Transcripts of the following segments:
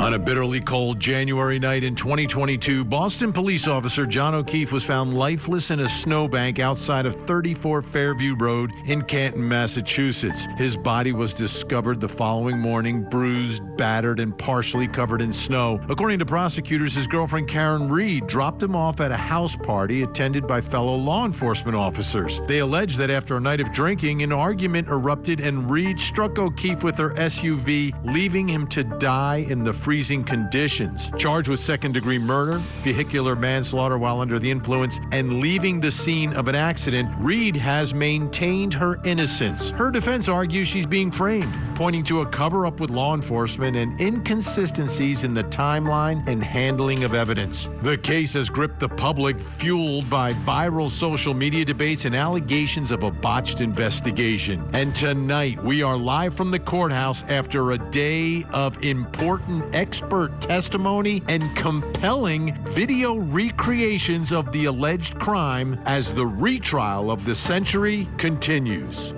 On a bitterly cold January night in 2022, Boston police officer John O'Keefe was found lifeless in a snowbank outside of 34 Fairview Road in Canton, Massachusetts. His body was discovered the following morning, bruised, battered, and partially covered in snow. According to prosecutors, his girlfriend Karen Read dropped him off at a house party attended by fellow law enforcement officers. They allege that after a night of drinking, an argument erupted and Read struck O'Keefe with her SUV, leaving him to die in the freezing conditions. Charged with second-degree murder, vehicular manslaughter while under the influence, and leaving the scene of an accident, Read has maintained her innocence. Her defense argues she's being framed, pointing to a cover-up with law enforcement and inconsistencies in the timeline and handling of evidence. The case has gripped the public, fueled by viral social media debates and allegations of a botched investigation. And tonight, we are live from the courthouse after a day of important expert testimony and compelling video recreations of the alleged crime as the retrial of the century continues.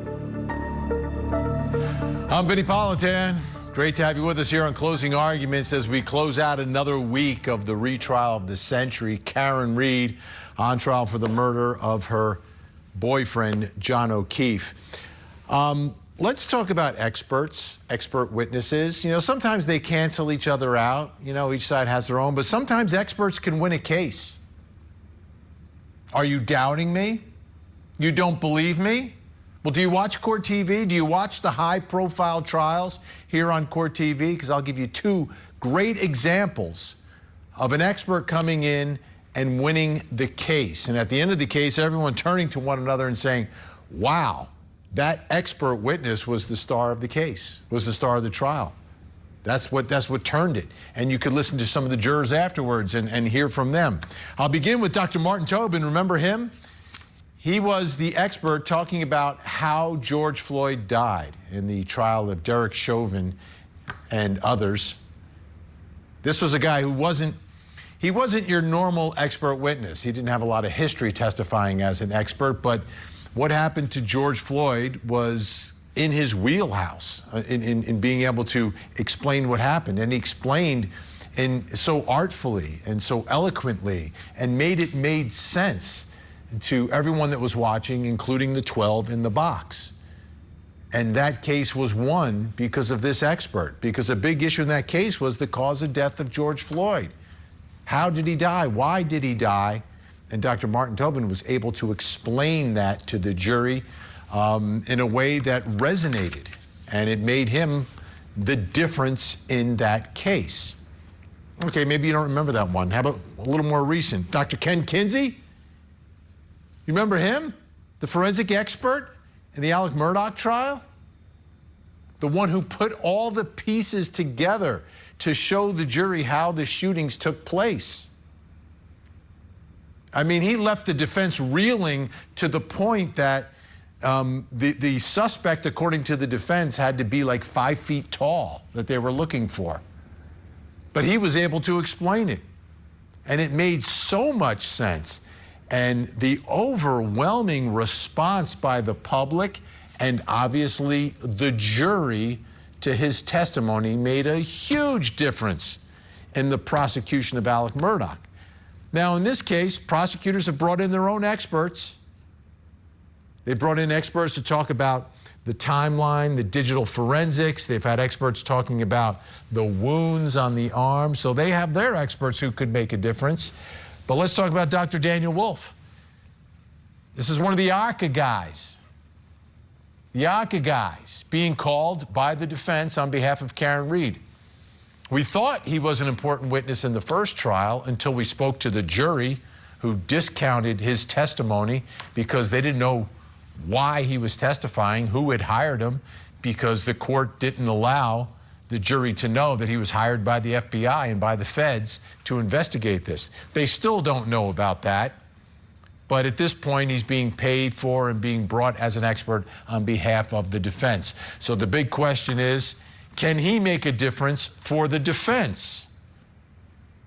I'm Vinnie Politan. Great to have you with us here on Closing Arguments as we close out another week of the retrial of the century. Karen Read on trial for the murder of her boyfriend, John O'Keefe. Let's talk about experts, expert witnesses. You know, sometimes they cancel each other out. You know, each side has their own, but sometimes experts can win a case. Are you doubting me? You don't believe me? Well, do you watch Court TV? Do you watch the high-profile trials here on Court TV? Because I'll give you two great examples of an expert coming in and winning the case. And at the end of the case, everyone turning to one another and saying, wow, that expert witness was the star of the case, was the star of the trial. That's what turned it. And you could listen to some of the jurors afterwards and hear from them. I'll begin with Dr. Martin Tobin. Remember him? He was the expert talking about how George Floyd died in the trial of Derek Chauvin and others. This was a guy who wasn't your normal expert witness. He didn't have a lot of history testifying as an expert, but what happened to George Floyd was in his wheelhouse in being able to explain what happened. And he explained so artfully and so eloquently and made sense to everyone that was watching, including the 12 in the box. And that case was won because of this expert, because a big issue in that case was the cause of death of George Floyd. How did he die? Why did he die? And Dr. Martin Tobin was able to explain that to the jury in a way that resonated, and it made him the difference in that case. Okay, maybe you don't remember that one. How about a little more recent? Dr. Ken Kinsey? You remember him? The forensic expert in the Alec Murdaugh trial? The one who put all the pieces together to show the jury how the shootings took place. I mean, he left the defense reeling to the point that the suspect, according to the defense, had to be like 5 feet tall that they were looking for. But he was able to explain it. And it made so much sense. And the overwhelming response by the public and obviously the jury to his testimony made a huge difference in the prosecution of Alec Murdaugh. Now, in this case, prosecutors have brought in their own experts. They brought in experts to talk about the timeline, the digital forensics. They've had experts talking about the wounds on the arm. So they have their experts who could make a difference. But let's talk about Dr. Daniel Wolfe. This is one of the ARCCA guys. The ARCCA guys being called by the defense on behalf of Karen Read. We thought he was an important witness in the first trial until we spoke to the jury, who discounted his testimony because they didn't know why he was testifying, who had hired him, because the court didn't allow the jury to know that he was hired by the FBI and by the feds to investigate this. They still don't know about that, but at this point he's being paid for and being brought as an expert on behalf of the defense. So the big question is, can he make a difference for the defense?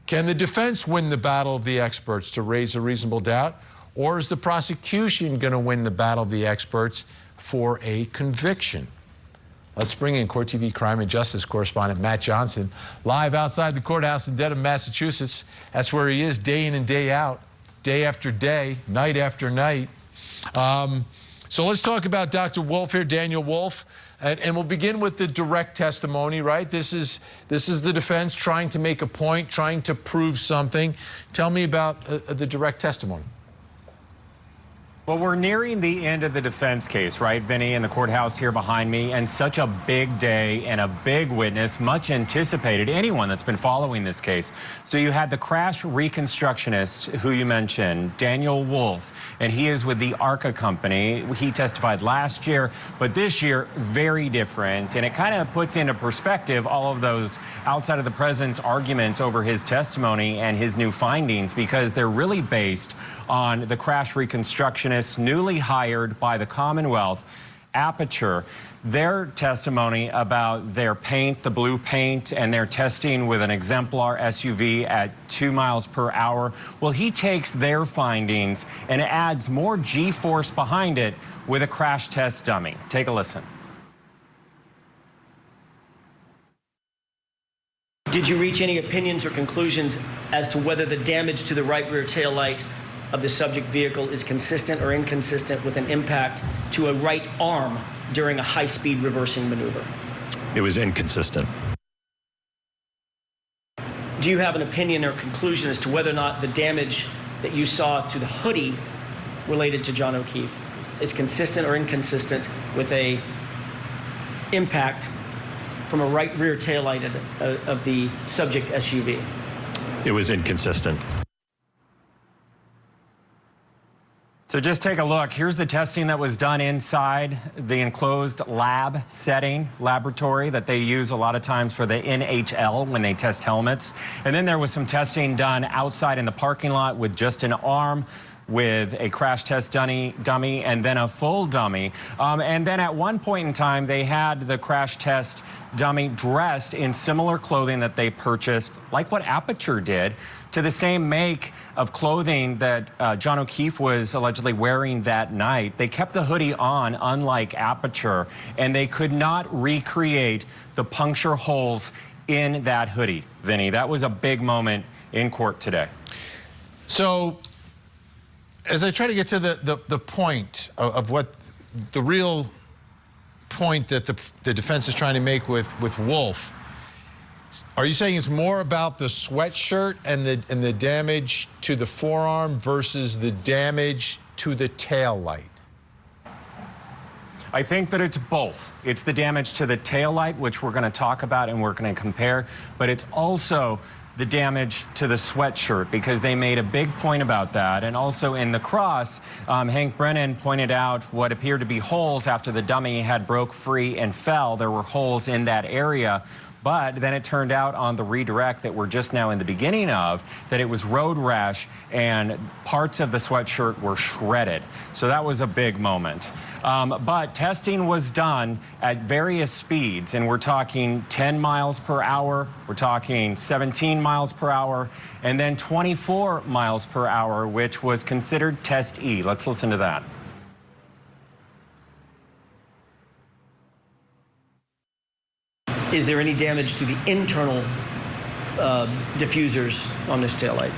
Can the defense win the battle of the experts to raise a reasonable doubt? Or is the prosecution going to win the battle of the experts for a conviction? Let's bring in Court TV crime and justice correspondent Matt Johnson, live outside the courthouse in Dedham, Massachusetts. That's where he is day in and day out, day after day, night after night. So let's talk about Dr. Wolfe here, Daniel Wolfe, and we'll begin with the direct testimony, right? This is the defense trying to make a point, trying to prove something. Tell me about the direct testimony. Well, we're nearing the end of the defense case, right, Vinnie, in the courthouse here behind me, and such a big day and a big witness, much anticipated, anyone that's been following this case. So you had the crash reconstructionist who you mentioned, Daniel Wolfe, and he is with the ARCCA company. He testified last year, but this year, very different, and it kind of puts into perspective all of those outside of the president's arguments over his testimony and his new findings, because they're really based on the crash reconstructionist newly hired by the Commonwealth, Aperture, their testimony about their paint, the blue paint, and their testing with an exemplar SUV at 2 miles per hour. Well, he takes their findings and adds more G-force behind it with a crash test dummy. Take a listen. Did you reach any opinions or conclusions as to whether the damage to the right rear tail light of the subject vehicle is consistent or inconsistent with an impact to a right arm during a high-speed reversing maneuver? It was inconsistent. Do you have an opinion or conclusion as to whether or not the damage that you saw to the hoodie related to John O'Keefe is consistent or inconsistent with a impact from a right rear taillight of the subject SUV? It was inconsistent. So just take a look. Here's the testing that was done inside the enclosed lab setting, laboratory that they use a lot of times for the NHL when they test helmets. And then there was some testing done outside in the parking lot with just an arm, with a crash test dummy, and then a full dummy. And then at one point in time, they had the crash test dummy dressed in similar clothing that they purchased, like what Aperture did, to the same make of clothing that John O'Keefe was allegedly wearing that night. They kept the hoodie on, unlike Aperture, and they could not recreate the puncture holes in that hoodie. Vinnie, that was a big moment in court today. So, as I try to get to the point of what the real point that the defense is trying to make with Wolfe, are you saying it's more about the sweatshirt and the damage to the forearm versus the damage to the tail light? I think that it's both. It's the damage to the tail light, which we're going to talk about and we're going to compare, but it's also the damage to the sweatshirt, because they made a big point about that. And also in the cross, Hank Brennan pointed out what appeared to be holes after the dummy had broke free and fell. There were holes in that area. But then it turned out on the redirect that we're just now in the beginning of, that it was road rash and parts of the sweatshirt were shredded. So that was a big moment. But testing was done at various speeds, and we're talking 10 miles per hour, we're talking 17 miles per hour, and then 24 miles per hour, which was considered test E. Let's listen to that. Is there any damage to the internal diffusers on this taillight?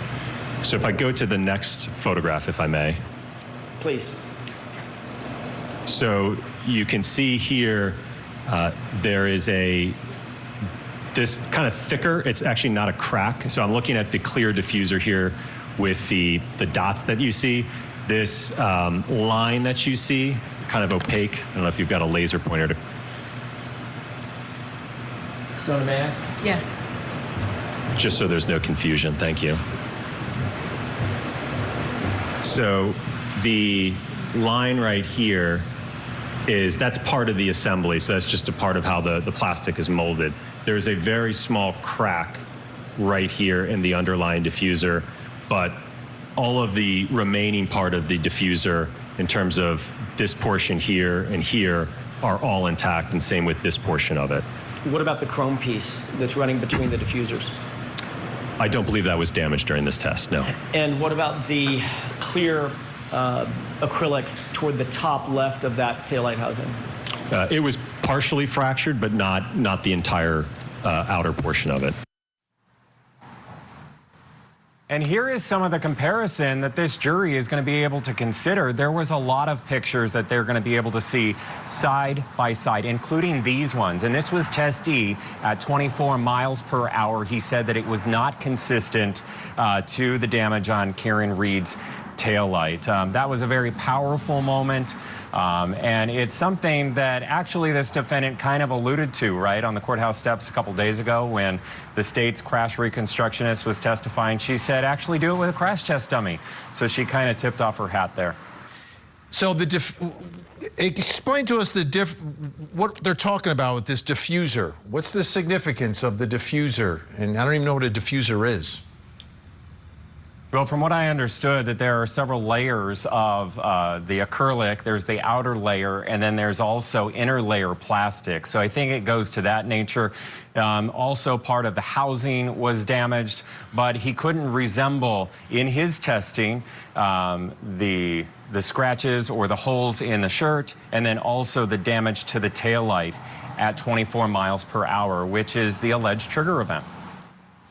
So if I go to the next photograph, if I may. Please. So you can see here, there is this kind of thicker, it's actually not a crack. So I'm looking at the clear diffuser here with the dots that you see. This line that you see, kind of opaque. I don't know if you've got a laser pointer to. Donna, may I? Yes. Just so there's no confusion, thank you. So the line right here that's part of the assembly, so that's just a part of how the plastic is molded. There's a very small crack right here in the underlying diffuser, but all of the remaining part of the diffuser, in terms of this portion here and here, are all intact, and same with this portion of it. What about the chrome piece that's running between the diffusers? I don't believe that was damaged during this test, no. And what about the clear acrylic toward the top left of that taillight housing? It was part partially fractured, but not the entire outer portion of it. And here is some of the comparison that this jury is going to be able to consider. There was a lot of pictures that they're going to be able to see side by side, including these ones. And this was test E at 24 miles per hour. He said that it was not consistent to the damage on Karen Read's taillight. That was a very powerful moment. And it's something that actually this defendant kind of alluded to, right, on the courthouse steps a couple days ago when the state's crash reconstructionist was testifying. She said, actually do it with a crash test dummy. So she kind of tipped off her hat there. So explain to us what they're talking about with this diffuser. What's the significance of the diffuser? And I don't even know what a diffuser is. Well, from what I understood, that there are several layers of the acrylic. There's the outer layer, and then there's also inner layer plastic. So I think it goes to that nature. Also, part of the housing was damaged, but he couldn't resemble in his testing the scratches or the holes in the shirt, and then also the damage to the taillight at 24 miles per hour, which is the alleged trigger event.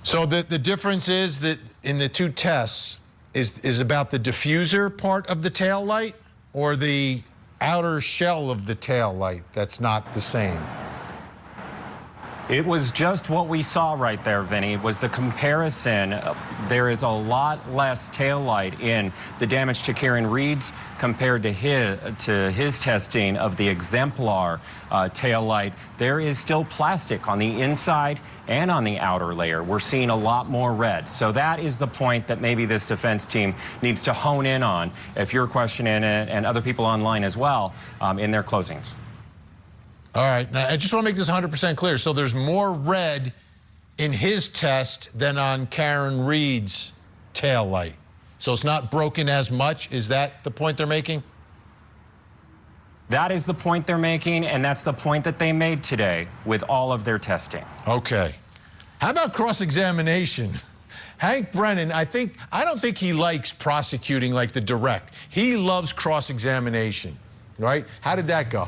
So the difference is that in the two tests is about the diffuser part of the tail light or the outer shell of the tail light that's not the same? It was just what we saw right there, Vinnie, was the comparison. There is a lot less taillight in the damage to Karen Read's compared to his testing of the exemplar taillight. There is still plastic on the inside and on the outer layer. We're seeing a lot more red. So that is the point that maybe this defense team needs to hone in on if you're questioning it, and other people online as well, in their closings. All right, now I just want to make this 100% clear. So there's more red in his test than on Karen Read's tail light. So it's not broken as much. Is that the point they're making? That is the point they're making, and that's the point that they made today with all of their testing. Okay. How about cross-examination? Hank Brennan, I don't think he likes prosecuting like the direct. He loves cross-examination, right? How did that go?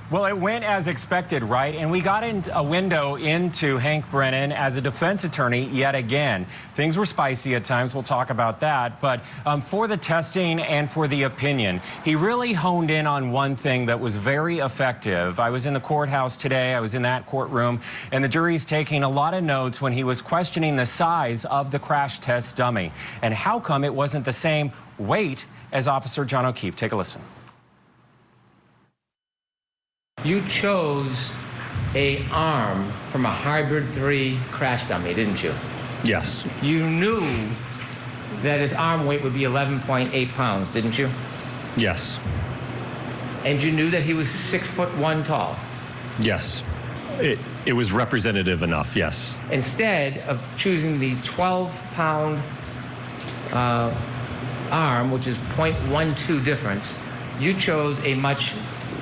Well, it went as expected, right? And we got a window into Hank Brennan as a defense attorney yet again. Things were spicy at times. We'll talk about that. But for the testing and for the opinion, he really honed in on one thing that was very effective. I was in the courthouse today. I was in that courtroom, and the jury's taking a lot of notes when he was questioning the size of the crash test dummy and how come it wasn't the same weight as Officer John O'Keefe. Take a listen. You chose an arm from a Hybrid 3 crash dummy, didn't you? Yes. You knew that his arm weight would be 11.8 pounds, didn't you? Yes. And you knew that he was 6'1" tall. Yes. It was representative enough, yes. Instead of choosing the 12-pound arm, which is 0.12 difference, you chose a much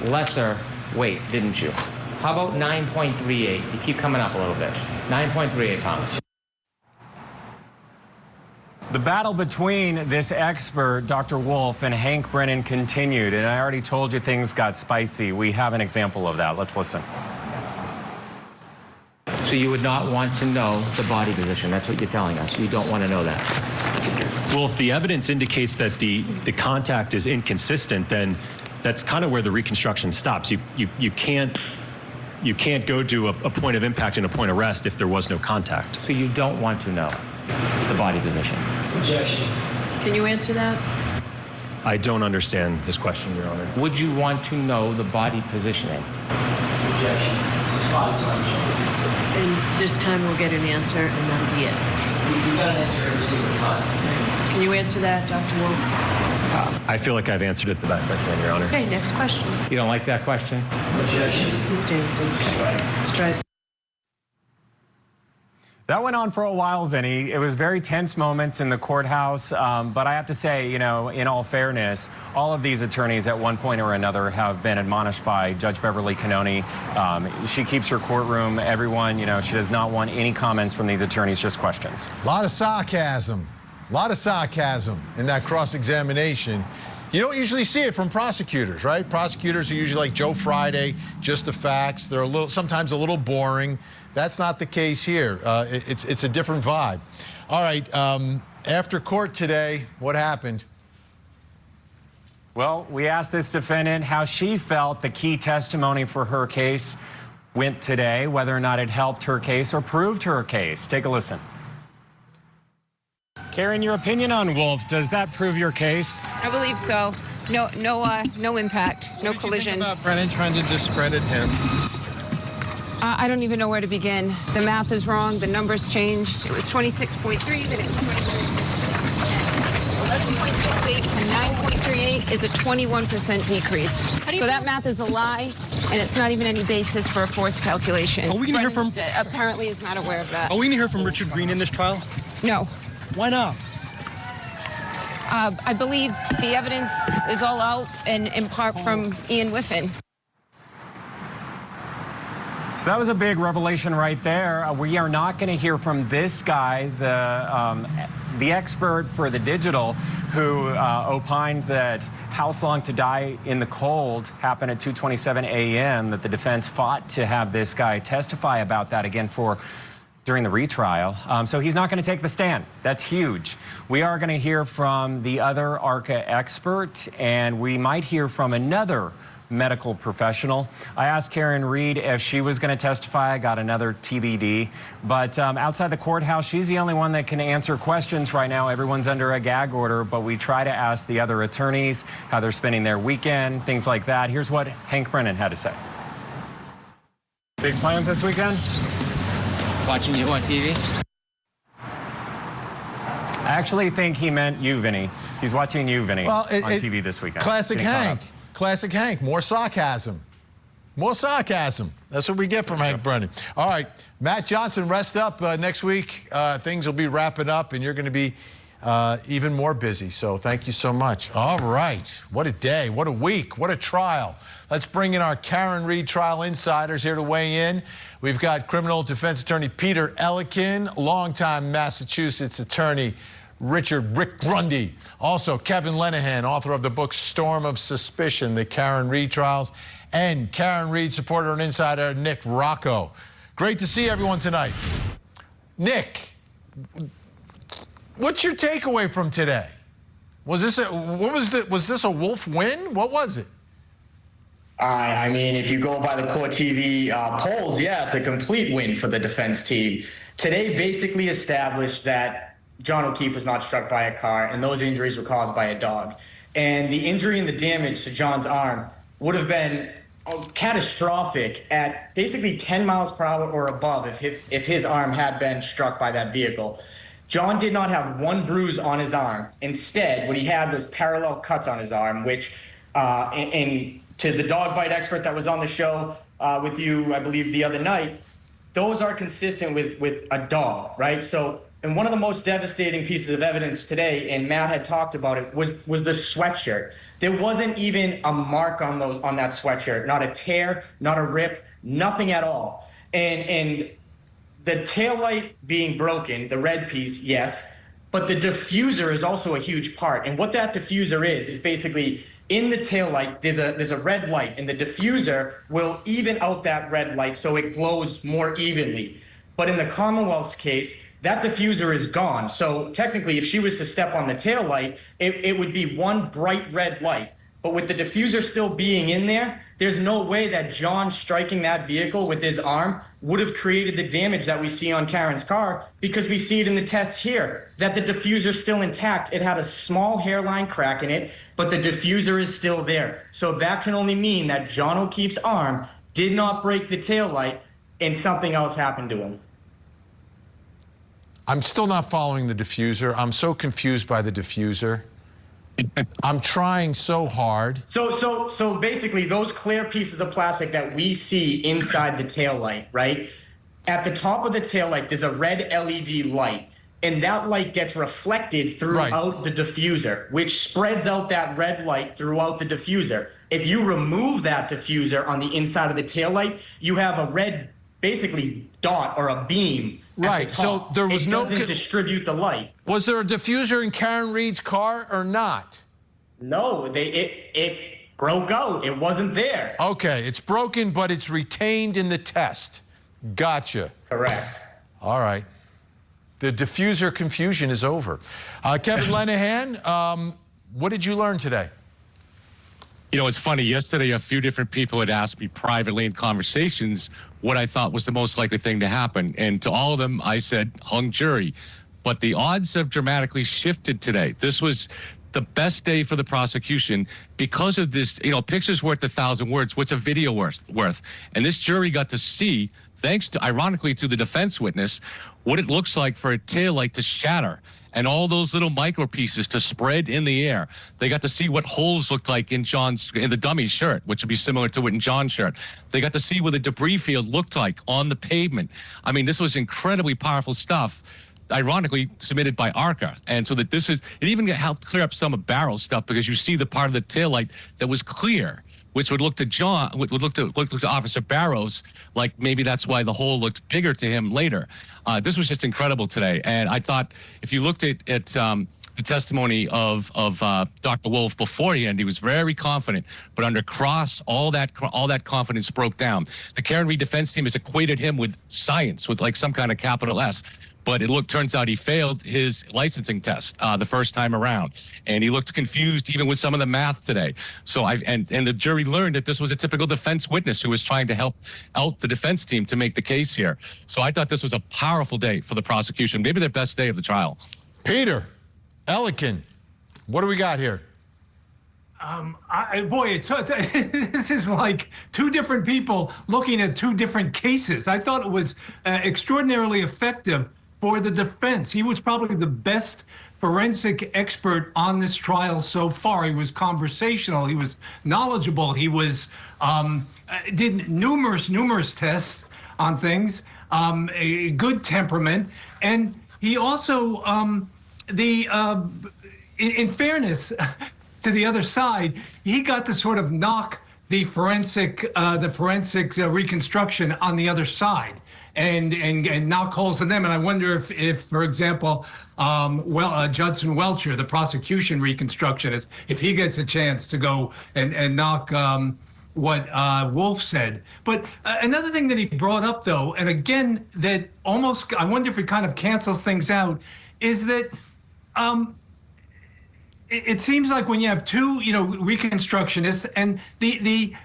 lesser weight, didn't you? How about 9.38? You keep coming up a little bit. 9.38 pounds. The battle between this expert, Dr. Wolfe, and Hank Brennan continued, and I already told you things got spicy. We have an example of that. Let's listen. So you would not want to know the body position. That's what you're telling us. You don't want to know that. Well, if the evidence indicates that the contact is inconsistent, then that's kind of where the reconstruction stops. You can't go to a point of impact and a point of rest if there was no contact. So you don't want to know the body position. Objection. Can you answer that? I don't understand his question, Your Honor. Would you want to know the body positioning? Objection. This is 5 times. And this time we'll get an answer, and that'll be it. You got an answer every single time. Can you answer that, Dr. Wolfe? I feel like I've answered it the best I can, Your Honor. Okay, next question. You don't like that question? Objection. Sustained. Strike. That went on for a while, Vinnie. It was very tense moments in the courthouse, but I have to say, you know, in all fairness, all of these attorneys at one point or another have been admonished by Judge Beverly Cannoni. She keeps her courtroom, everyone, you know, she does not want any comments from these attorneys, just questions. A lot of sarcasm in that cross-examination. You don't usually see it from prosecutors, right? Prosecutors are usually like Joe Friday, just the facts. They're sometimes a little boring. That's not the case here. It's a different vibe. All right, after court today, what happened? Well, we asked this defendant how she felt the key testimony for her case went today, whether or not it helped her case or proved her case. Take a listen. Karen, your opinion on Wolfe, does that prove your case? I believe so. No impact, no collision. What about Brennan trying to discredit him? I don't even know where to begin. The math is wrong. The numbers changed. It was 26.3, but it's 11.68 to 9.38 is a 21% decrease. So that math is a lie, and it's not even any basis for a force calculation. Are we going to hear from? Apparently, is not aware of that. Are we going to hear from Richard Green in this trial? No. Why not? I believe the evidence is all out, and in part from Ian Whiffen. So that was a big revelation right there. We are not going to hear from this guy, the expert for the digital, who opined that House Long to Die in the Cold happened at 2:27 a.m., that the defense fought to have this guy testify about that again during the retrial. So he's not going to take the stand. That's huge. We are going to hear from the other ARCCA expert, and we might hear from another medical professional. I asked Karen Read if she was going to testify. I got another TBD. But outside the courthouse, she's the only one that can answer questions right now. Everyone's under a gag order, but we try to ask the other attorneys how they're spending their weekend, things like that. Here's what Hank Brennan had to say. Big plans this weekend? Watching you on TV? I actually think he meant you, Vinnie. He's watching you, Vinnie, on TV this weekend. Classic Hank. Classic Hank. More sarcasm. More sarcasm. That's what we get from Hank Brennan. All right, Matt Johnson, rest up. Next week, things will be wrapping up, and you're going to be even more busy. So thank you so much. All right. What a day. What a week. What a trial. Let's bring in our Karen Read trial insiders here to weigh in. We've got criminal defense attorney Peter Ellikin, longtime Massachusetts attorney Rick Grundy. Also, Kevin Lenahan, author of the book Storm of Suspicion, the Karen Read trials, and Karen Read supporter and insider Nick Rocco. Great to see everyone tonight. Nick, what's your takeaway from today? Was this a Wolfe win? What was it? I mean, if you go by the court TV polls, yeah, it's a complete win for the defense team. Today basically established that John O'Keefe was not struck by a car, and those injuries were caused by a dog. And the injury and the damage to John's arm would have been catastrophic at basically 10 miles per hour or above if his arm had been struck by that vehicle. John did not have one bruise on his arm. Instead, what he had was parallel cuts on his arm, which, to the dog bite expert that was on the show with you, I believe, the other night, those are consistent with a dog, right? So, and one of the most devastating pieces of evidence today, and Matt had talked about it, was the sweatshirt. There wasn't even a mark on that sweatshirt, not a tear, not a rip, nothing at all. And the taillight being broken, the red piece, yes, but the diffuser is also a huge part. And what that diffuser is basically in the taillight, there's a red light, and the diffuser will even out that red light so it glows more evenly. But in the Commonwealth's case, that diffuser is gone. So technically, if she was to step on the taillight, it would be one bright red light. But with the diffuser still being in there, there's no way that John striking that vehicle with his arm would have created the damage that we see on Karen's car, because we see it in the test here, that the diffuser's still intact. It had a small hairline crack in it, but the diffuser is still there. So that can only mean that John O'Keefe's arm did not break the taillight and something else happened to him. I'm still not following the diffuser. I'm so confused by the diffuser. I'm trying so hard. So basically, those clear pieces of plastic that we see inside the taillight, right? At the top of the taillight, there's a red LED light, and that light gets reflected throughout the diffuser, which spreads out that red light throughout the diffuser. If you remove that diffuser on the inside of the taillight, you have a red, basically, dot or a beam. Right, so there was it doesn't distribute the light. Was there a diffuser in Karen Read's car or not? No, it broke out. It wasn't there. Okay, it's broken, but it's retained in the test. Gotcha. Correct. All right. The diffuser confusion is over. Kevin Lenahan, what did you learn today? You know, it's funny. Yesterday, a few different people had asked me privately in conversations what I thought was the most likely thing to happen. And to all of them, I said hung jury. But the odds have dramatically shifted today. This was the best day for the prosecution because of this. You know, picture's worth 1,000 words. What's a video worth? And this jury got to see, thanks to, ironically, to the defense witness, what it looks like for a taillight to shatter and all those little micro pieces to spread in the air. They got to see what holes looked like in the dummy shirt, which would be similar to what in John's shirt. They got to see what the debris field looked like on the pavement. I mean, this was incredibly powerful stuff, ironically submitted by ARCCA. And so that this is, it even helped clear up some of Barrow's stuff because you see the part of the taillight that was clear, which would look to John, would look to Officer Barrows like maybe that's why the hole looked bigger to him later. This was just incredible today. And I thought if you looked at the testimony of Dr. Wolfe beforehand, he was very confident, but under cross, all that confidence broke down. The Karen Read defense team has equated him with science, with like some kind of capital S. But turns out he failed his licensing test the first time around. And he looked confused even with some of the math today. So and the jury learned that this was a typical defense witness who was trying to help out the defense team to make the case here. So I thought this was a powerful day for the prosecution, maybe their best day of the trial. Peter Ellikin, what do we got here? This is like two different people looking at two different cases. I thought it was extraordinarily effective for the defense. He was probably the best forensic expert on this trial so far. He was conversational. He was knowledgeable. He was did numerous tests on things. A good temperament, and he also in fairness to the other side, he got to sort of knock the forensic reconstruction on the other side and knock holes in them. And I wonder if for example, Judson Welcher, the prosecution reconstructionist, if he gets a chance to go and knock what Wolfe said. But another thing that he brought up, though, and again, that almost, I wonder if it kind of cancels things out, is that it seems like when you have two, reconstructionists, and the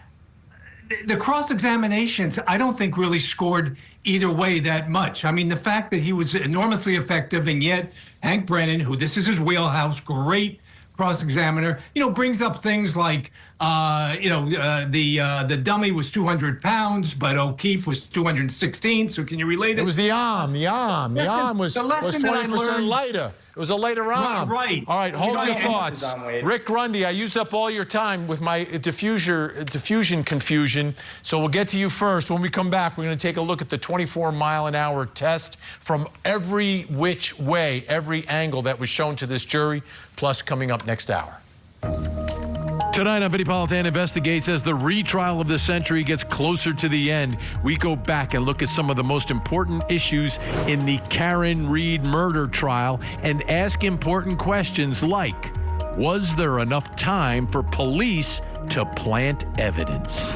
cross-examinations, I don't think really scored either way that much. I mean, the fact that he was enormously effective, and yet Hank Brennan, who this is his wheelhouse, great cross-examiner, brings up things like, the dummy was 200 pounds, but O'Keefe was 216. So can you relate it? It was the arm. The arm was 20% lighter. It was a lighter arm. Right. All right, hold your thoughts. Rick Grundy, I used up all your time with my diffusion confusion, so we'll get to you first. When we come back, we're going to take a look at the 24-mile-an-hour test from every which way, every angle that was shown to this jury, plus coming up next hour. Tonight on Vinnie Politan Investigates, as the retrial of the century gets closer to the end, we go back and look at some of the most important issues in the Karen Read murder trial and ask important questions like, was there enough time for police to plant evidence?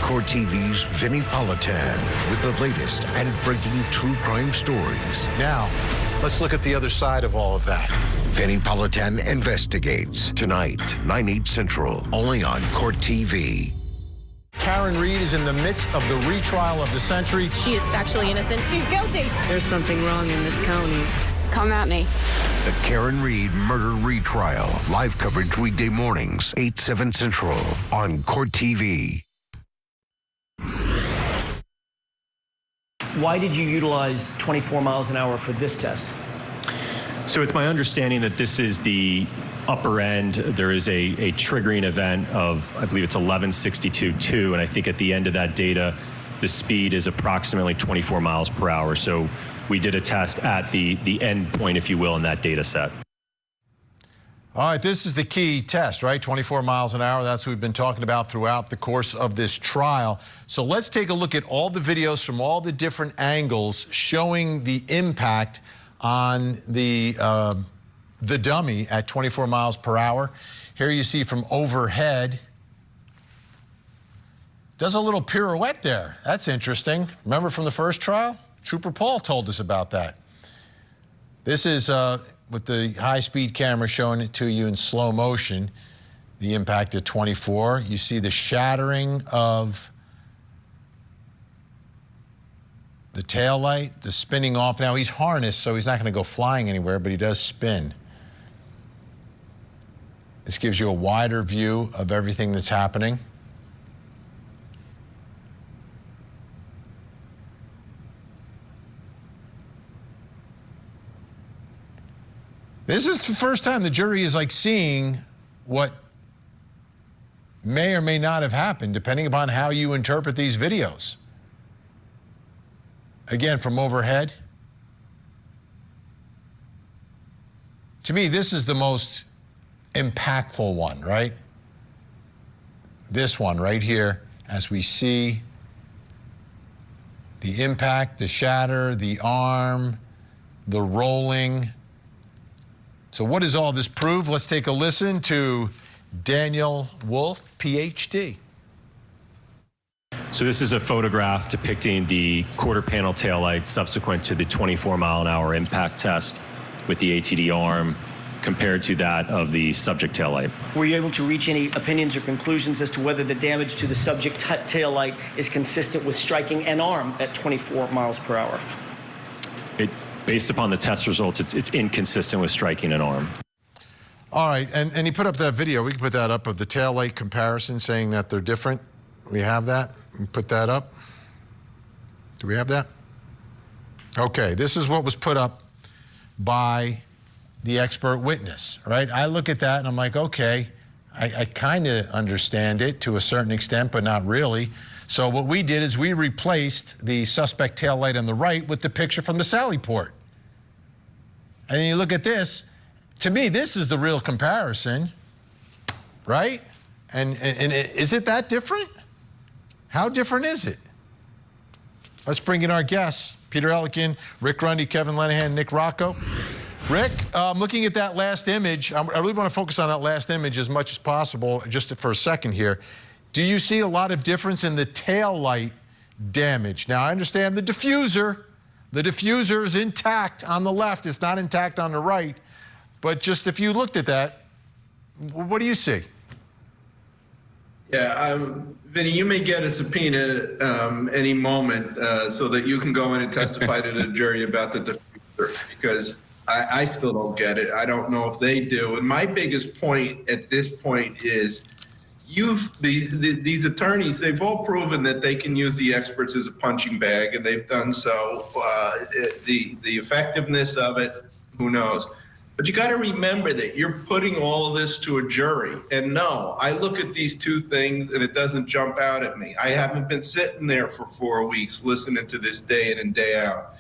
Court TV's Vinnie Politan with the latest and breaking true crime stories. Now, let's look at the other side of all of that. Vinnie Politan Investigates. Tonight, 9/8 Central, only on Court TV. Karen Read is in the midst of the retrial of the century. She is factually innocent. She's guilty. There's something wrong in this county. Come at me. The Karen Read Murder Retrial. Live coverage weekday mornings, 8, 7 Central on Court TV. Why did you utilize 24 miles an hour for this test? So it's my understanding that this is the upper end. There is a triggering event of, I believe it's 1162.2, and I think at the end of that data, the speed is approximately 24 miles per hour. So we did a test at the end point, if you will, in that data set. All right, this is the key test, right? 24 miles an hour. That's what we've been talking about throughout the course of this trial. So let's take a look at all the videos from all the different angles showing the impact on the the dummy at 24 miles per hour. Here you see from overhead, does a little pirouette there. That's interesting. Remember from the first trial? Trooper Paul told us about that. This is with the high-speed camera showing it to you in slow motion, the impact at 24. You see the shattering of the taillight, the spinning off. Now he's harnessed, so he's not going to go flying anywhere, but he does spin. This gives you a wider view of everything that's happening. This is the first time the jury is like seeing what may or may not have happened, depending upon how you interpret these videos. Again, from overhead. To me, this is the most impactful one, right? This one right here, as we see the impact, the shatter, the arm, the rolling. So what does all this prove? Let's take a listen to Daniel Wolfe, PhD. So this is a photograph depicting the quarter panel taillight subsequent to the 24-mile-an-hour impact test with the ATD arm compared to that of the subject taillight. Were you able to reach any opinions or conclusions as to whether the damage to the subject taillight is consistent with striking an arm at 24 miles per hour? Based upon the test results, it's inconsistent with striking an arm. All right, and he put up that video. We can put that up of the taillight comparison, saying that they're different. We have that. We put that up. Do we have that? Okay, this is what was put up by the expert witness, right? I look at that and I'm like, okay, I kind of understand it to a certain extent, but not really. So what we did is we replaced the suspect taillight on the right with the picture from the Sally port. And then you look at this. To me, this is the real comparison, right? And is it that different? How different is it? Let's bring in our guests. Peter Ellikin, Rick Grundy, Kevin Lenahan, Nick Rocco. Rick, looking at that last image, I really want to focus on that last image as much as possible, just for a second here. Do you see a lot of difference in the tail light damage? Now, I understand the diffuser. The diffuser is intact on the left. It's not intact on the right. But just if you looked at that, what do you see? Yeah, Vinnie, you may get a subpoena any moment so that you can go in and testify to the jury about the diffuser, because I still don't get it. I don't know if they do. And my biggest point at this point is these attorneys, they've all proven that they can use the experts as a punching bag, and they've done so. The effectiveness of it, who knows? But you got to remember that you're putting all of this to a jury. And no, I look at these two things and it doesn't jump out at me. I haven't been sitting there for 4 weeks listening to this day in and day out.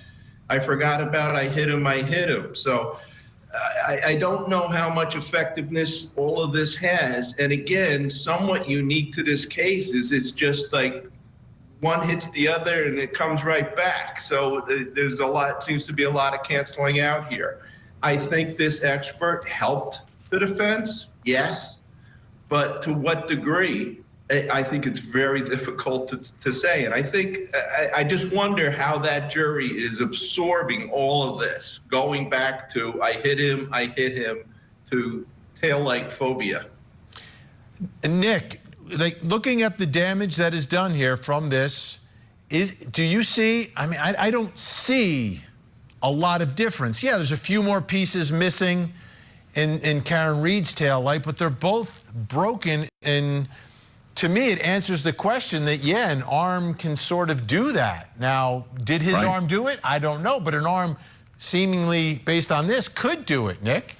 I forgot about I hit him. So I don't know how much effectiveness all of this has. And again, somewhat unique to this case is it's just like one hits the other and it comes right back. So there's seems to be a lot of canceling out here. I think this expert helped the defense, yes, but to what degree? I think it's very difficult to say. And I think, I just wonder how that jury is absorbing all of this, going back to I hit him, to taillight phobia. Nick, like looking at the damage that is done here from this, do you see, I mean, I don't see a lot of difference. Yeah, there's a few more pieces missing in Karen Read's taillight, but they're both broken. And to me, it answers the question that, yeah, an arm can sort of do that. Now, did his arm do it? I don't know, but an arm seemingly, based on this, could do it, Nick.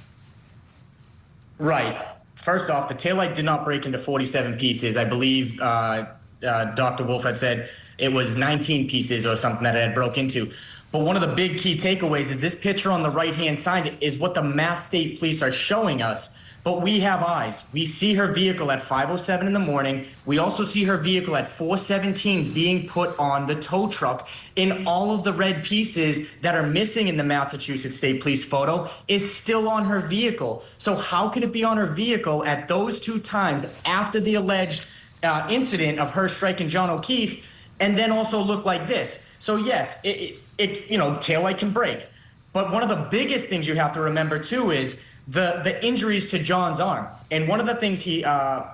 Right. First off, the taillight did not break into 47 pieces. I believe Dr. Wolfe had said it was 19 pieces or something that it had broke into. But one of the big key takeaways is this picture on the right-hand side is what the Mass State Police are showing us but we have eyes. We see her vehicle at 5:07 in the morning. We also see her vehicle at 4:17 being put on the tow truck. And all of the red pieces that are missing in the Massachusetts State Police photo is still on her vehicle. So how could it be on her vehicle at those 2 times after the alleged incident of her striking John O'Keefe, and then also look like this? So yes, it taillight can break. But one of the biggest things you have to remember too is the injuries to John's arm. And one of the things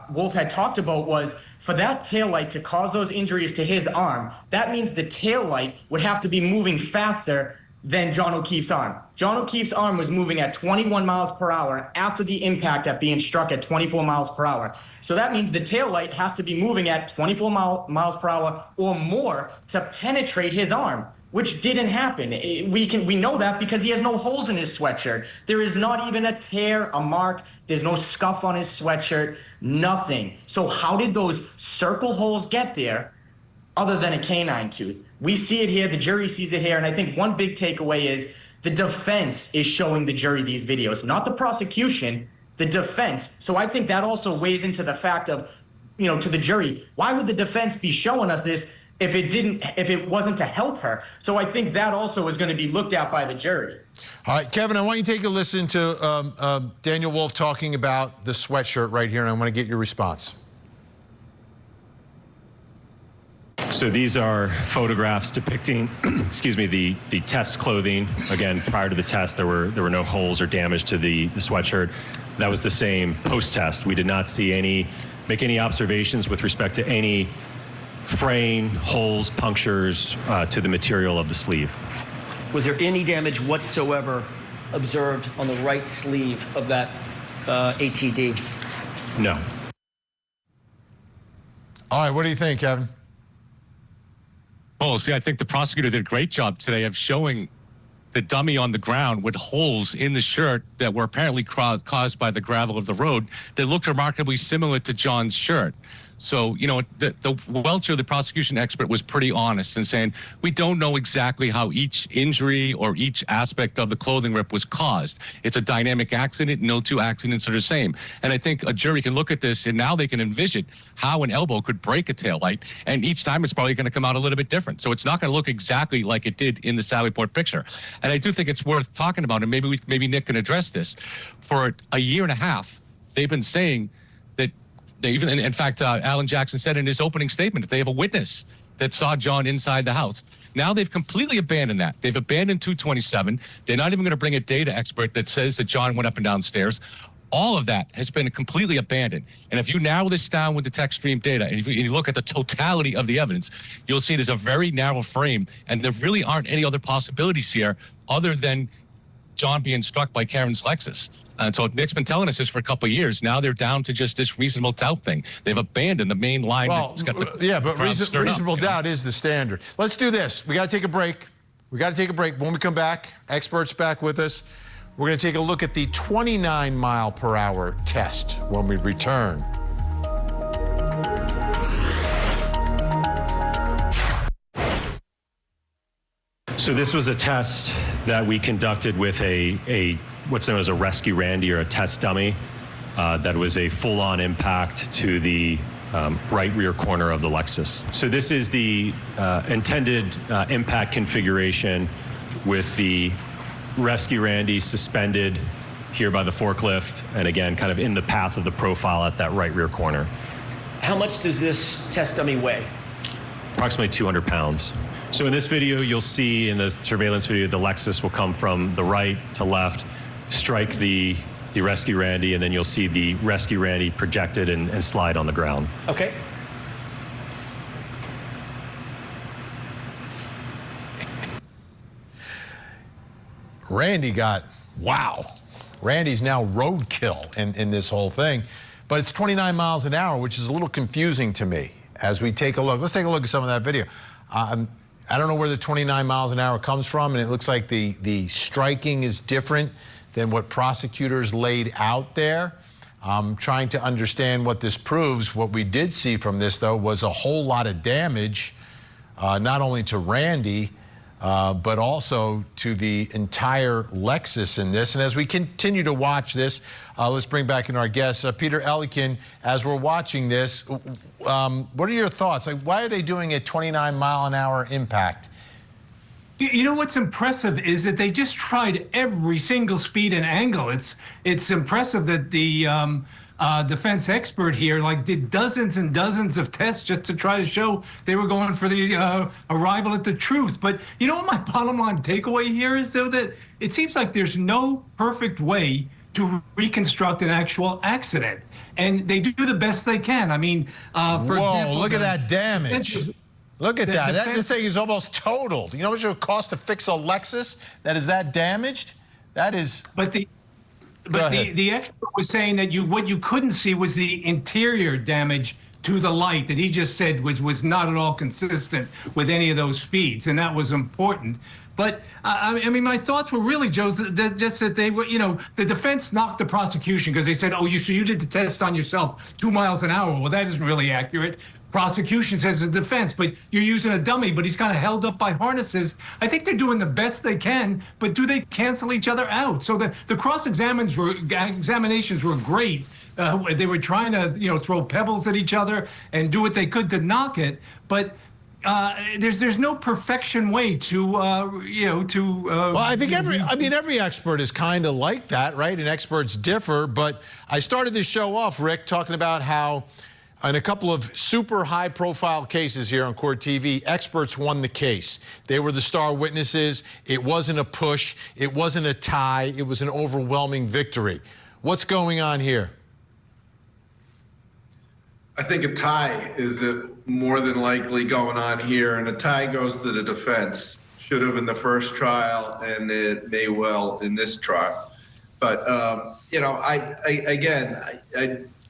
Wolfe had talked about was for that taillight to cause those injuries to his arm, that means the taillight would have to be moving faster than John O'Keefe's arm. John O'Keefe's arm was moving at 21 miles per hour after the impact at being struck at 24 miles per hour. So that means the taillight has to be moving at 24 miles per hour or more to penetrate his arm, which didn't happen. We know that because he has no holes in his sweatshirt. There is not even a tear, a mark. There's no scuff on his sweatshirt, nothing. So how did those circle holes get there other than a canine tooth? We see it here, the jury sees it here, and I think one big takeaway is the defense is showing the jury these videos, not the prosecution, the defense. So I think that also weighs into the fact of, to the jury, why would the defense be showing us this if it wasn't to help her? So I think that also is going to be looked at by the jury. All right, Kevin, I want you to take a listen to Daniel Wolfe talking about the sweatshirt right here, and I want to get your response. So these are photographs depicting, excuse me, the test clothing. Again, prior to the test, there were no holes or damage to the sweatshirt. That was the same post-test. We did not make any observations with respect to any fraying, holes, punctures to the material of the sleeve. Was there any damage whatsoever observed on the right sleeve of that ATD? No. All right, what do you think, Kevin? Oh, see, I think the prosecutor did a great job today of showing the dummy on the ground with holes in the shirt that were apparently caused by the gravel of the road that looked remarkably similar to John's shirt. So, the Welcher, the prosecution expert, was pretty honest in saying, we don't know exactly how each injury or each aspect of the clothing rip was caused. It's a dynamic accident. No 2 accidents are the same. And I think a jury can look at this and now they can envision how an elbow could break a taillight. And each time it's probably going to come out a little bit different. So it's not going to look exactly like it did in the Sally Port picture. And I do think it's worth talking about, and maybe Nick can address this. For a year and a half, they've been saying that in fact, Alan Jackson said in his opening statement that they have a witness that saw John inside the house. Now they've completely abandoned that. They've abandoned 227. They're not even going to bring a data expert that says that John went up and down stairs. All of that has been completely abandoned. And if you narrow this down with the tech stream data, and if you look at the totality of the evidence, you'll see there's a very narrow frame, and there really aren't any other possibilities here other than John being struck by Karen's Lexus. And so Nick's been telling us this for a couple of years. Now they're down to just this reasonable doubt thing. They've abandoned the main line. Well, yeah, but reasonable doubt is the standard. Let's do this. We got to take a break. When we come back, experts back with us. We're going to take a look at the 29 mile per hour test when we return. So this was a test that we conducted with a what's known as a rescue Randy, or a test dummy, that was a full-on impact to the right rear corner of the Lexus. So this is the intended impact configuration with the rescue Randy suspended here by the forklift, and again, kind of in the path of the profile at that right rear corner. How much does this test dummy weigh? Approximately 200 pounds. So in this video, you'll see in the surveillance video, the Lexus will come from the right to left, strike the rescue Randy, and then you'll see the rescue Randy projected and slide on the ground. Okay. Randy's now roadkill in this whole thing, but it's 29 miles an hour, which is a little confusing to me as we take a look. Let's take a look at some of that video. I don't know where the 29 miles an hour comes from, and it looks like the striking is different than what prosecutors laid out there. I'm trying to understand what this proves. What we did see from this, though, was a whole lot of damage, not only to Randy, but also to the entire Lexus in this. And as we continue to watch this, let's bring back in our guests. Peter Elikin, as we're watching this, what are your thoughts? Like, why are they doing a 29-mile-an-hour impact? You know what's impressive is that they just tried every single speed and angle. It's impressive that the defense expert here did dozens and dozens of tests just to try to show they were going for the arrival at the truth. But you know what my bottom line takeaway here is, though, that it seems like there's no perfect way to reconstruct an actual accident, and they do the best they can. I mean, for example, look at that damage. Look at that. That thing is almost totaled. You know what it would cost to fix a Lexus that is that damaged? That is. But the expert was saying that what you couldn't see was the interior damage to the light that he just said was not at all consistent with any of those speeds, and that was important. But I mean, my thoughts were really, Joe, just that they were, the defense knocked the prosecution because they said, oh, so you did the test on yourself 2 miles an hour. Well, that isn't really accurate. Prosecution says the defense, but you're using a dummy, but he's kind of held up by harnesses. I think they're doing the best they can, but do they cancel each other out? So the cross-examinations were great. They were trying to, throw pebbles at each other and do what they could to knock it, but there's no perfection way to well, I think every expert is kind of like that, right? And experts differ. But I started this show off, Rick, talking about how in a couple of super high-profile cases here on Court TV, experts won the case. They were the star witnesses. It wasn't a push. It wasn't a tie. It was an overwhelming victory. What's going on here? I think a tie is more than likely going on here, and a tie goes to the defense. Should have in the first trial, and it may well in this trial. But I'd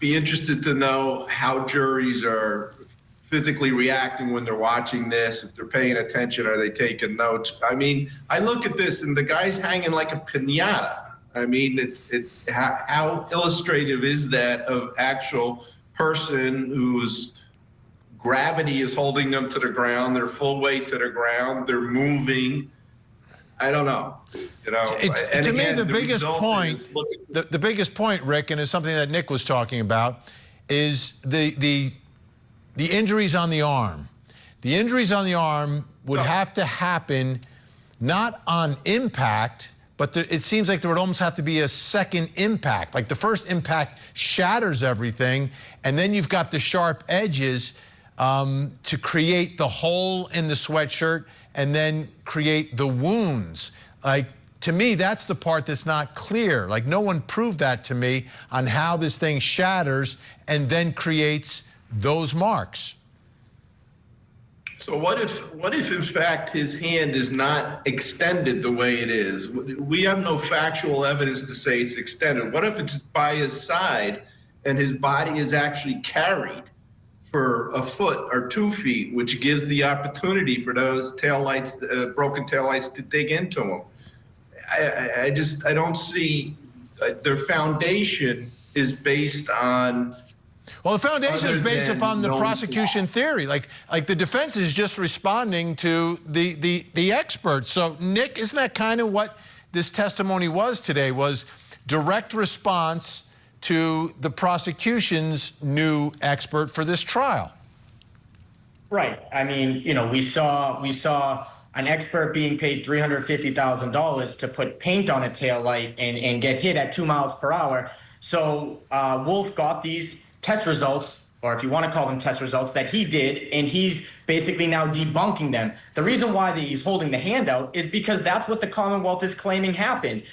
be interested to know how juries are physically reacting when they're watching this. If they're paying attention, are they taking notes? I mean, I look at this, and the guy's hanging like a piñata. I mean, how illustrative is that of actual person whose gravity is holding them to the ground, their full weight to the ground, they're moving. I don't know. To me, the biggest point, the biggest point, Rick, and it's something that Nick was talking about, is the injuries on the arm. The injuries on the arm would have to happen not on impact, but it seems like there would almost have to be a second impact. Like the first impact shatters everything, and then you've got the sharp edges to create the hole in the sweatshirt and then create the wounds. Like, to me, that's the part that's not clear. Like, no one proved that to me on how this thing shatters and then creates those marks. So what if in fact his hand is not extended the way it is? We have no factual evidence to say it's extended. What if it's by his side and his body is actually carried for a foot or 2 feet, which gives the opportunity for those taillights, broken taillights, to dig into him? I don't see their foundation is based on. Well, the foundation is based upon the prosecution theory. Like the defense is just responding to the experts. So, Nick, isn't that kind of what this testimony was today? Was direct response to the prosecution's new expert for this trial? Right. I mean, we saw an expert being paid $350,000 to put paint on a taillight and get hit at 2 miles per hour. So Wolfe got these test results, or if you want to call them test results, that he did, and he's basically now debunking them. The reason why he's holding the hand out is because that's what the Commonwealth is claiming happened.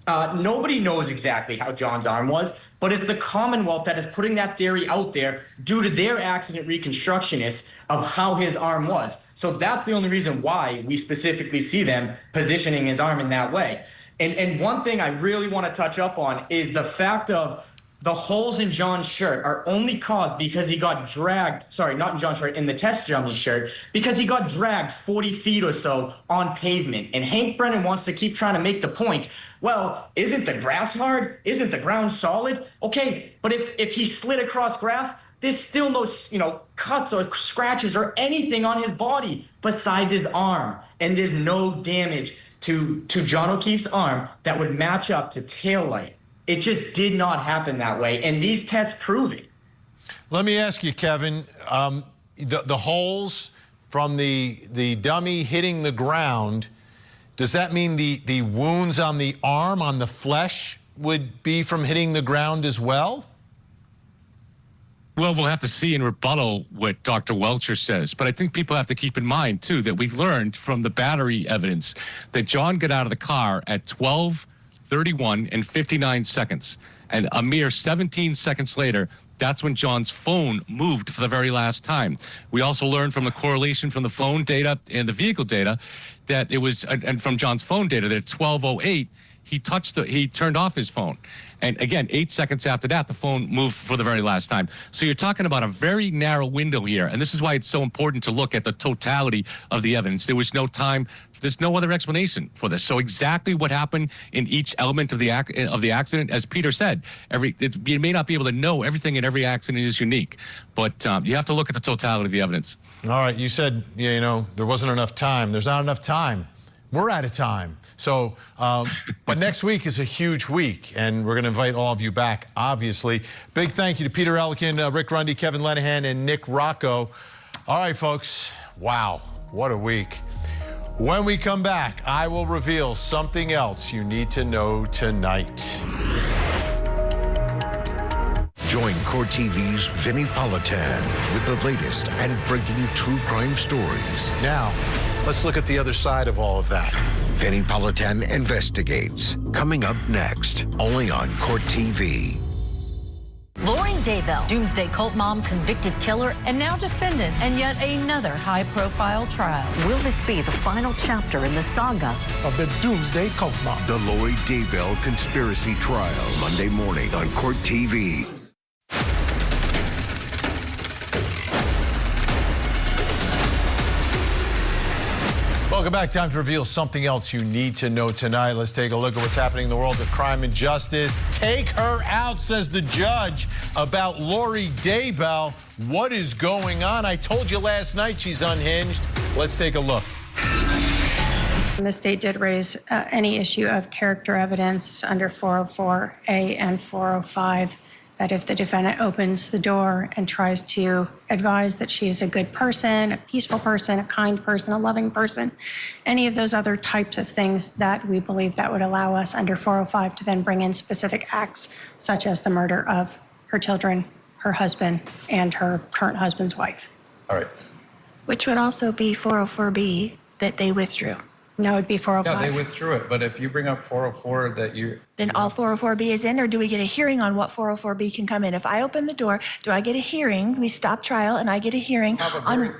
Nobody knows exactly how John's arm was, but it's the Commonwealth that is putting that theory out there due to their accident reconstructionists of how his arm was. So that's the only reason why we specifically see them positioning his arm in that way. And one thing I really want to touch up on is the fact of the holes in John's shirt are only caused because he got dragged, sorry, not in John's shirt, in the test dummy's shirt, because he got dragged 40 feet or so on pavement. And Hank Brennan wants to keep trying to make the point, well, isn't the grass hard? Isn't the ground solid? Okay, but if he slid across grass, There's still no, cuts or scratches or anything on his body besides his arm. And there's no damage to John O'Keefe's arm that would match up to taillight. It just did not happen that way. And these tests prove it. Let me ask you, Kevin, the holes from the dummy hitting the ground, does that mean the wounds on the arm, on the flesh, would be from hitting the ground as well? Well, we'll have to see in rebuttal what Dr. Welcher says. But I think people have to keep in mind, too, that we've learned from the battery evidence that John got out of the car at 12:31 and 59 seconds. And a mere 17 seconds later, that's when John's phone moved for the very last time. We also learned from the correlation from the phone data and the vehicle data that it was, and from John's phone data, that at 12:08, he turned off his phone. And again, 8 seconds after that, the phone moved for the very last time. So you're talking about a very narrow window here. And this is why it's so important to look at the totality of the evidence. There was no time. There's no other explanation for this. So exactly what happened in each element of the accident, as Peter said, you may not be able to know everything in every accident is unique, but you have to look at the totality of the evidence. All right, you said, there wasn't enough time. There's not enough time. We're out of time. So, but next week is a huge week, and we're going to invite all of you back, obviously. Big thank you to Peter Elkin, Rick Grundy, Kevin Lenahan, and Nick Rocco. All right, folks. Wow, what a week. When we come back, I will reveal something else you need to know tonight. Join Court TV's Vinnie Politan with the latest and breaking true crime stories. Now, let's look at the other side of all of that. Vinnie Politan Investigates, coming up next, only on Court TV. Lori Daybell, doomsday cult mom, convicted killer, and now defendant, and yet another high-profile trial. Will this be the final chapter in the saga of the doomsday cult mom? The Lori Daybell conspiracy trial, Monday morning on Court TV. Welcome back. Time to reveal something else you need to know tonight. Let's take a look at what's happening in the world of crime and justice. Take her out, says the judge about Lori Daybell. What is going on? I told you last night she's unhinged. Let's take a look. The state did raise any issue of character evidence under 404A and 405. That if the defendant opens the door and tries to advise that she's a good person, a peaceful person, a kind person, a loving person, any of those other types of things, that we believe that would allow us under 405 to then bring in specific acts such as the murder of her children, her husband, and her current husband's wife. All right. Which would also be 404B that they withdrew. No, it'd be 405. Yeah, they withdrew it, but if you bring up 404 Then all 404B is in, or do we get a hearing on what 404B can come in? If I open the door, do I get a hearing? We stop trial and I get a hearing on...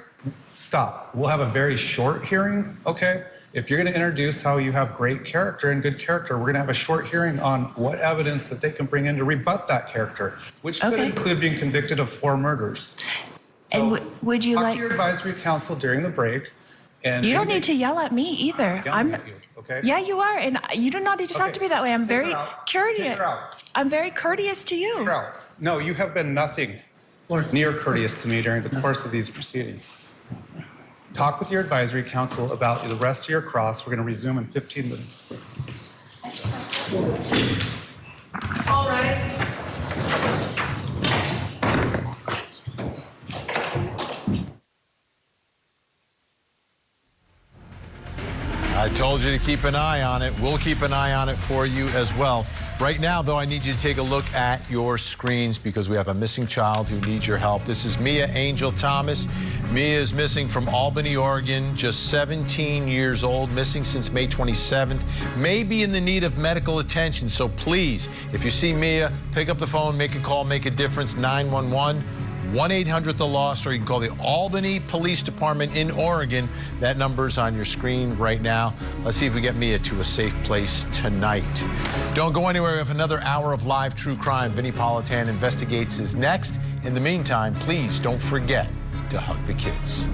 Stop. We'll have a very short hearing, okay? If you're going to introduce how you have great character and good character, we're going to have a short hearing on what evidence that they can bring in to rebut that character, which could include being convicted of 4 murders. So and would you talk to your advisory counsel during the break. And you don't need to yell at me either. Okay? Yeah, you are, and you do not need to talk to me that way. I'm very courteous. I'm very courteous to you. No, you have been nothing near courteous to me during the course of these proceedings. Talk with your advisory counsel about the rest of your cross. We're going to resume in 15 minutes. All rise. I told you to keep an eye on it. We'll keep an eye on it for you as well. Right now, though, I need you to take a look at your screens because we have a missing child who needs your help. This is Mia Angel Thomas. Mia is missing from Albany, Oregon, just 17 years old, missing since May 27th, may be in the need of medical attention. So please, if you see Mia, pick up the phone, make a call, make a difference, 911. 1-800-THE-LOST, or you can call the Albany Police Department in Oregon. That number's on your screen right now. Let's see if we get Mia to a safe place tonight. Don't go anywhere. We have another hour of live true crime. Vinnie Politan Investigates is next. In the meantime, please don't forget to hug the kids.